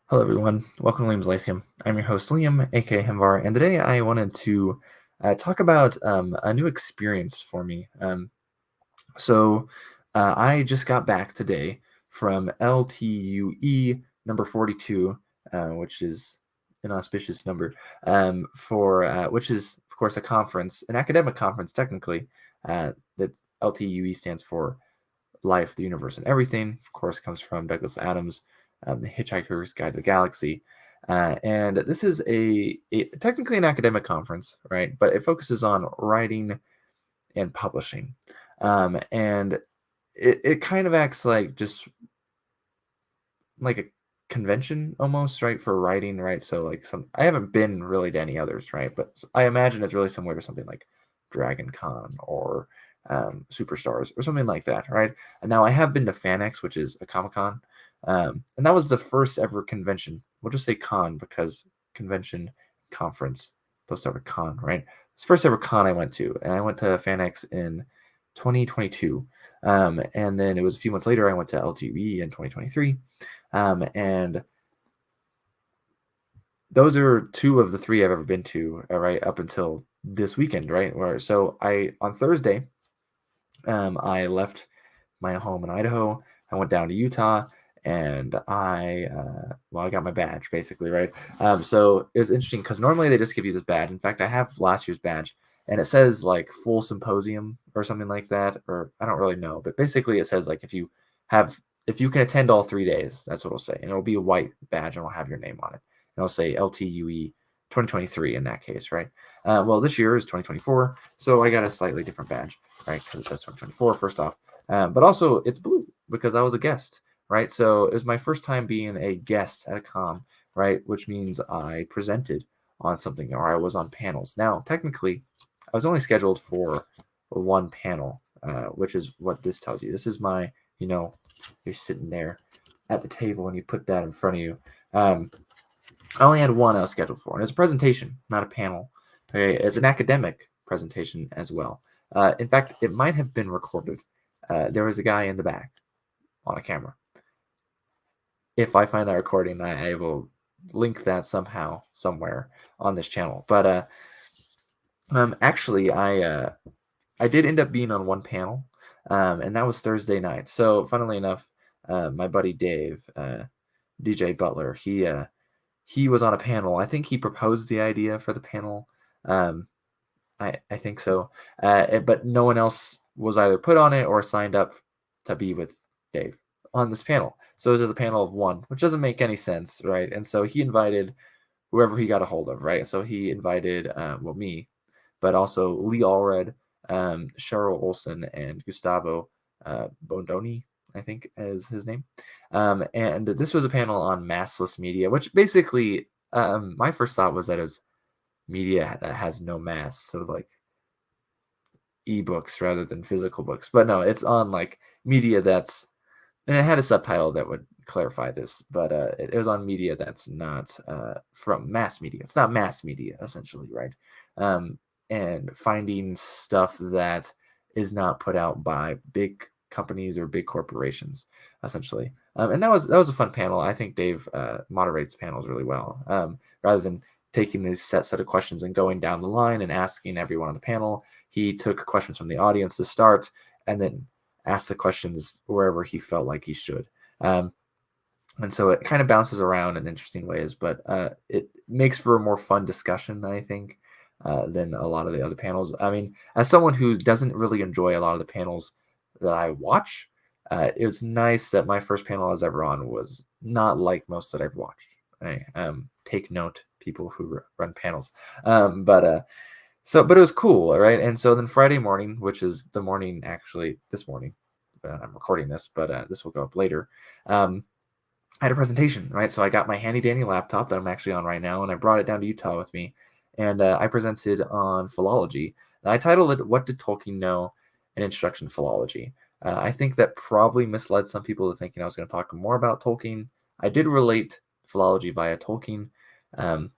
Hello, everyone. Welcome to Liam's Lyceum. I'm your host, Liam, aka Himvar, and today I wanted to talk about a new experience for me. I just got back today from LTUE number 42, which is an auspicious number, for which is, of course, a conference, an academic conference, technically. That LTUE stands for Life, the Universe, and Everything. Of course, comes from Douglas Adams, The Hitchhiker's Guide to the Galaxy. And this is technically an academic conference, right? But it focuses on writing and publishing. And it kind of acts like just like a convention almost, right? For writing, right? So like I haven't been really to any others, right? But I imagine it's really similar to something like Dragon Con or Superstars or something like that, right? And now I have been to FanX, which is a Comic Con, and that was the first ever convention. We'll just say con because convention, conference, both start with con, right? It's the first ever con I went to, and I went to FanX in 2022. And then it was a few months later, I went to LTUE in 2023. And those are two of the three I've ever been to, right, up until this weekend, right? On Thursday, I left my home in Idaho. I went down to Utah, and I got my badge basically, right? So it was interesting because normally they just give you this badge. In fact, I have last year's badge, and it says like full symposium or something like that, or I don't really know, but basically it says like if you can attend all 3 days, that's what it'll say, and it'll be a white badge and it'll have your name on it, and it'll say LTUE 2023 in that case, right? Well, this year is 2024, so I got a slightly different badge, right? Because it says 2024 first off, but also it's blue because I was a guest, right? So it was my first time being a guest at a con, right? Which means I presented on something or I was on panels. Now, technically, I was only scheduled for one panel, which is what this tells you. This is my, you're sitting there at the table and you put that in front of you. I only had one I was scheduled for, and it's a presentation, not a panel. Okay, it's an academic presentation as well. In fact, it might have been recorded. There was a guy in the back on a camera. If I find that recording, I will link that somehow, somewhere on this channel. But actually, I did end up being on one panel, and that was Thursday night. So, funnily enough, my buddy Dave, DJ Butler, he was on a panel. I think he proposed the idea for the panel. Um, I think so. But no one else was either put on it or signed up to be with Dave on this panel. So it was a panel of one, which doesn't make any sense, right? And so he invited whoever he got a hold of, right? So he invited, me, but also Lee Allred, Cheryl Olson, and Gustavo Bondoni, I think is his name. And this was a panel on massless media, which basically, my first thought was that it was media that has no mass, so like ebooks rather than physical books. But no, it's on like media that's, and it had a subtitle that would clarify this, but it was on media that's not from mass media. It's not mass media, essentially, right? And finding stuff that is not put out by big companies or big corporations, essentially. And that was a fun panel. I think Dave moderates panels really well, rather than taking these set of questions and going down the line and asking everyone on the panel. He took questions from the audience to start, and then asked the questions wherever he felt like he should. And so it kind of bounces around in interesting ways, but it makes for a more fun discussion, I think, than a lot of the other panels. I mean, as someone who doesn't really enjoy a lot of the panels that I watch, it was nice that my first panel I was ever on was not like most that I've watched. Right? Take note, people who run panels. But it was cool, right? And so then Friday morning, which is the morning actually this morning, I'm recording this, but this will go up later. I had a presentation, right? So I got my handy dandy laptop that I'm actually on right now, and I brought it down to Utah with me, and I presented on philology. And I titled it "What Did Tolkien Know? An Introduction to Philology." I think that probably misled some people to thinking I was going to talk more about Tolkien. I did relate philology via Tolkien, but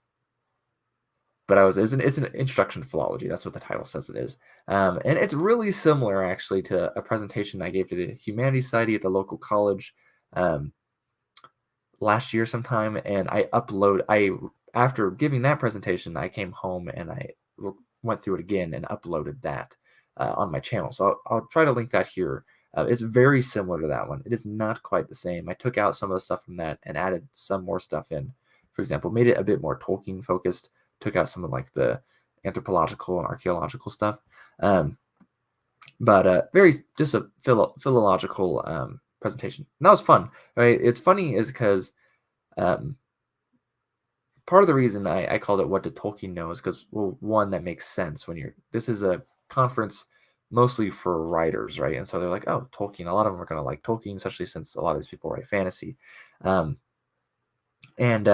it's an introduction to philology. That's what the title says it is. And it's really similar, actually, to a presentation I gave to the Humanities Society at the local college last year sometime, and after giving that presentation, I came home and went through it again and uploaded that on my channel. So I'll try to link that here. It's very similar to that one. It is not quite the same. I took out some of the stuff from that and added some more stuff in. For example, made it a bit more Tolkien focused. Took out some of like the anthropological and archaeological stuff. But very just a philological presentation. And that was fun. Right? It's funny is because um, part of the reason I called it "What Did Tolkien Know" is because, well, one, that makes sense when this is a conference mostly for writers, right? And so they're like, oh, Tolkien. A lot of them are going to like Tolkien, especially since a lot of these people write fantasy, um, and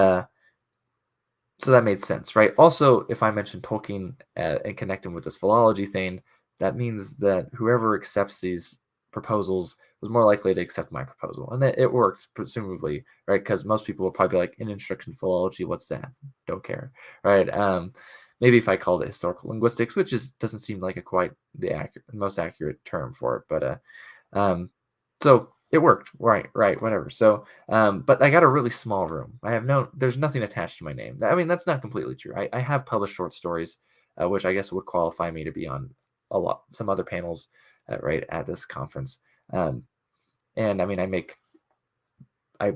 so that made sense, right? Also, if I mention Tolkien and connect him with this philology thing, that means that whoever accepts these proposals was more likely to accept my proposal, and that it worked presumably, right? Because most people will probably be like, "In instruction philology, what's that? Don't care," right? Maybe if I called it historical linguistics, which doesn't seem like a quite the most accurate term for it, but um, so it worked, right, whatever. So, but I got a really small room. There's nothing attached to my name. I mean, that's not completely true. I have published short stories, which I guess would qualify me to be on some other panels, right at this conference. Um, and I mean, I,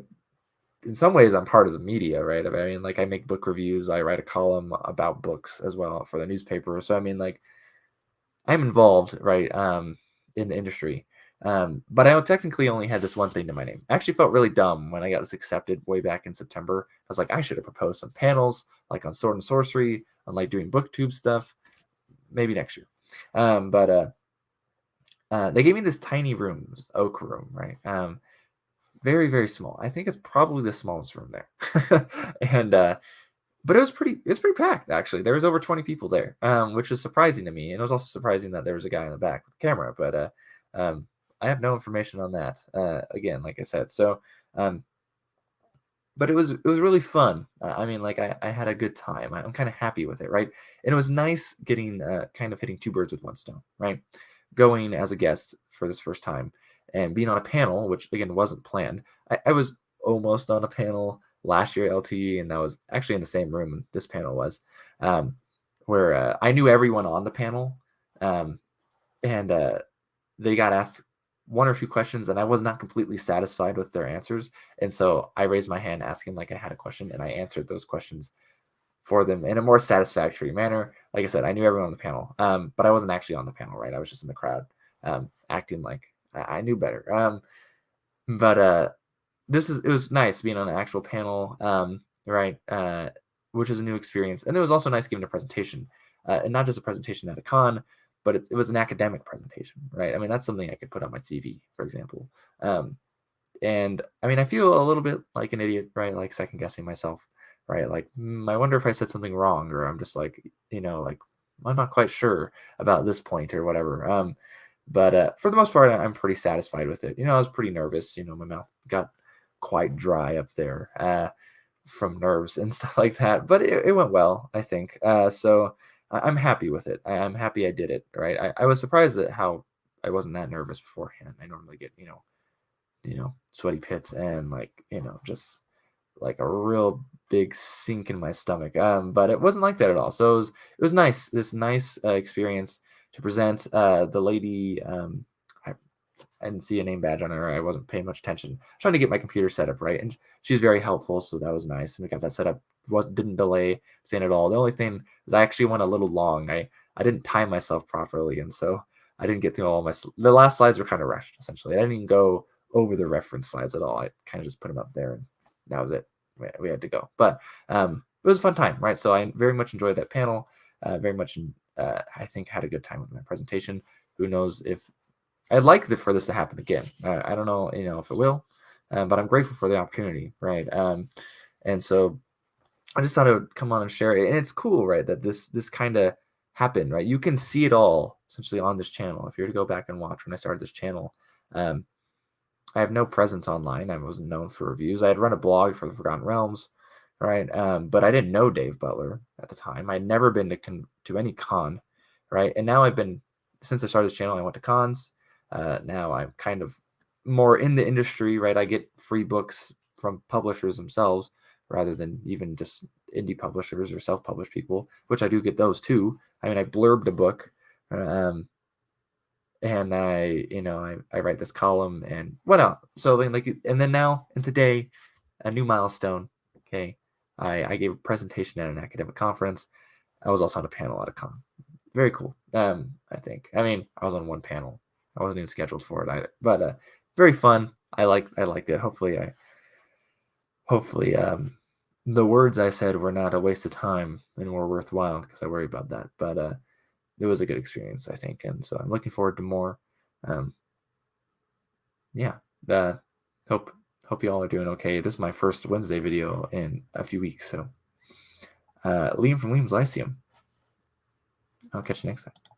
in some ways, I'm part of the media, right? I mean, like I make book reviews, I write a column about books as well for the newspaper. So, I mean, like I'm involved, right, in the industry. But I technically only had this one thing to my name. I actually felt really dumb when I got this accepted way back in September. I was like, I should have proposed some panels, like on sword and sorcery, on like doing booktube stuff, maybe next year. But they gave me this tiny room, oak room, right? Very, very small. I think it's probably the smallest room there. And but it was pretty packed actually. There was over 20 people there, which is surprising to me. And it was also surprising that there was a guy in the back with the camera, but um, I have no information on that. Again, like I said, so um, but it was really fun. I mean, like I had a good time. I'm kind of happy with it, right? And it was nice getting kind of hitting two birds with one stone, right? Going as a guest for this first time and being on a panel, which again wasn't planned. I was almost on a panel last year at LTUE, and that was actually in the same room this panel was, um, where I knew everyone on the panel, um, and they got asked one or two questions, and I was not completely satisfied with their answers. And so I raised my hand asking like I had a question, and I answered those questions for them in a more satisfactory manner. Like I said, I knew everyone on the panel, but I wasn't actually on the panel, right? I was just in the crowd, acting like I knew better. But it was nice being on an actual panel, right? Which is a new experience, and it was also nice giving a presentation, and not just a presentation at a con, but it was an academic presentation, right? I mean, that's something I could put on my CV, for example. Um, and I mean, I feel a little bit like an idiot, right? Like second guessing myself, right? Like, I wonder if I said something wrong, or I'm just like, like I'm not quite sure about this point or whatever. But for the most part, I'm pretty satisfied with it. I was pretty nervous. My mouth got quite dry up there from nerves and stuff like that. But it went well, I think. So I'm happy with it. I'm happy I did it. Right. I was surprised at how I wasn't that nervous beforehand. I normally get sweaty pits and like just like a real big sink in my stomach. But it wasn't like that at all. So it was nice. This nice experience to present. The lady, I didn't see a name badge on her. I wasn't paying much attention. Trying to get my computer set up right, and she's very helpful, so that was nice. And we got that set up. Didn't delay thing at all. The only thing is I actually went a little long. I didn't time myself properly, and so I didn't get through all the last slides were kind of rushed. Essentially, I didn't even go over the reference slides at all. I kind of just put them up there, and that was it. We had to go, but it was a fun time, right? So I very much enjoyed that panel. Very much, I think, had a good time with my presentation. Who knows if I'd like for this to happen again. I don't know, if it will, but I'm grateful for the opportunity, right? And so I just thought I would come on and share it, and it's cool, right, that this kind of happened, right? You can see it all essentially on this channel. If you were to go back and watch when I started this channel, um, I have no presence online. I wasn't known for reviews. I had run a blog for the Forgotten Realms, right? But I didn't know Dave Butler at the time. I'd never been to any con, right? And now since I started this channel, I went to cons. Now I'm kind of more in the industry, right? I get free books from publishers themselves rather than even just indie publishers or self-published people, which I do get those too. I mean, I blurbed a book, and I write this column and whatnot. So like, and then now and today, a new milestone. Okay, I gave a presentation at an academic conference. I was also on a panel at a con. Very cool. I think. I mean, I was on one panel. I wasn't even scheduled for it either, but very fun. I liked it. Hopefully, the words I said were not a waste of time and were worthwhile, because I worry about that. But it was a good experience, I think, and so I'm looking forward to more. Um, yeah. Uh, hope you all are doing okay. This is my first Wednesday video in a few weeks, so Liam from Liam's Lyceum. I'll catch you next time.